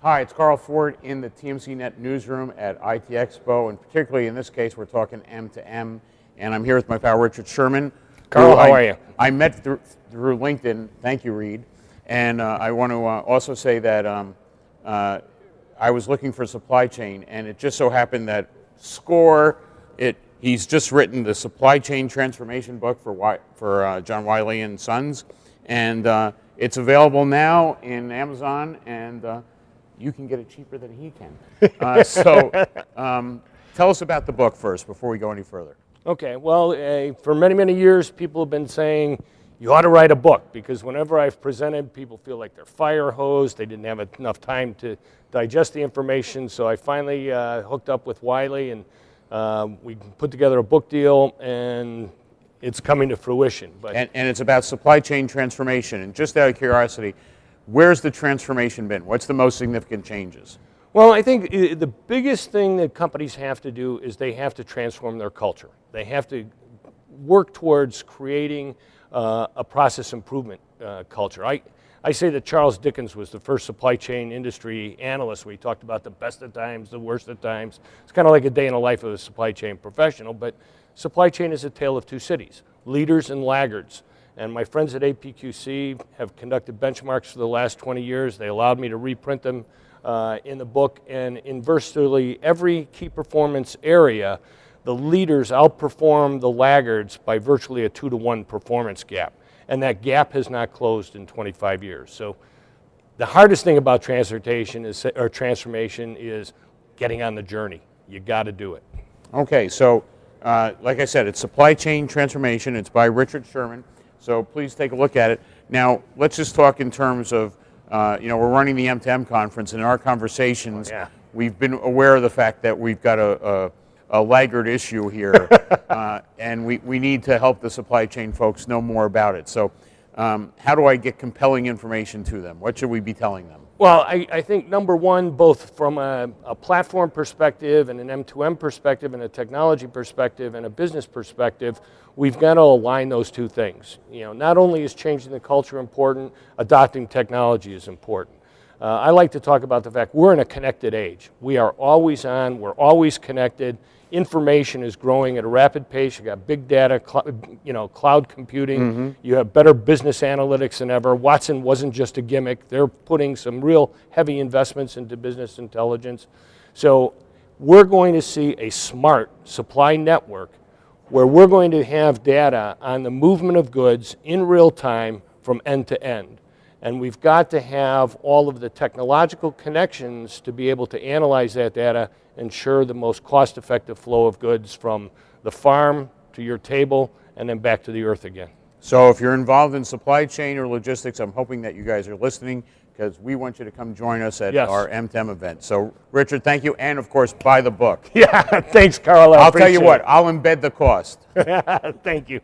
Hi, it's Carl Ford in the TMC Net newsroom at IT Expo, and particularly in this case, we're talking M2M, and I'm here with my pal Richard Sherman. Carl, how are you? I met through LinkedIn. Thank you, Reed. And I want to also say that I was looking for supply chain, and it just so happened that he's just written the supply chain transformation book for John Wiley and Sons, and it's available now in Amazon, and you can get it cheaper than he can. Tell us about the book first before we go any further. Okay, well, for many, many years, people have been saying you ought to write a book, because whenever I've presented, people feel like they're fire hosed. They didn't have enough time to digest the information, so I finally hooked up with Wiley, and we put together a book deal, and it's coming to fruition. And it's about supply chain transformation. And just out of curiosity, where's the transformation been? What's the most significant changes? Well, I think the biggest thing that companies have to do is they have to transform their culture. They have to work towards creating a process improvement culture. I say that Charles Dickens was the first supply chain industry analyst, where he talked about the best of times, the worst of times. It's kind of like a day in the life of a supply chain professional, but supply chain is a tale of two cities, leaders and laggards. And my friends at APQC have conducted benchmarks for the last 20 years. They allowed me to reprint them in the book, and in virtually every key performance area, the leaders outperform the laggards by virtually a 2-to-1 performance gap. And that gap has not closed in 25 years. So the hardest thing about transformation is getting on the journey. You got to do it. Okay, so like I said, it's Supply Chain Transformation. It's by Richard Sherman. So please take a look at it. Now, let's just talk in terms of, we're running the M2M conference, and in our conversations, we've been aware of the fact that we've got a laggard issue here, and we need to help the supply chain folks know more about it. So how do I get compelling information to them? What should we be telling them? Well, I think number one, both from a platform perspective and an M2M perspective and a technology perspective and a business perspective, we've got to align those two things. Not only is changing the culture important, adopting technology is important. I like to talk about the fact we're in a connected age. We are always on, we're always connected. Information is growing at a rapid pace. You got big data, cloud computing. You have better business analytics than ever. Watson wasn't just a gimmick. They're putting some real heavy investments into business intelligence. So we're going to see a smart supply network where we're going to have data on the movement of goods in real time from end to end. And we've got to have all of the technological connections to be able to analyze that data, ensure the most cost-effective flow of goods from the farm to your table and then back to the earth again. So if you're involved in supply chain or logistics, I'm hoping that you guys are listening, because we want you to come join us at our M2M event. So Richard, thank you, and of course, buy the book. Yeah, thanks, Carl. I'll tell you what, I'll embed the cost. Thank you.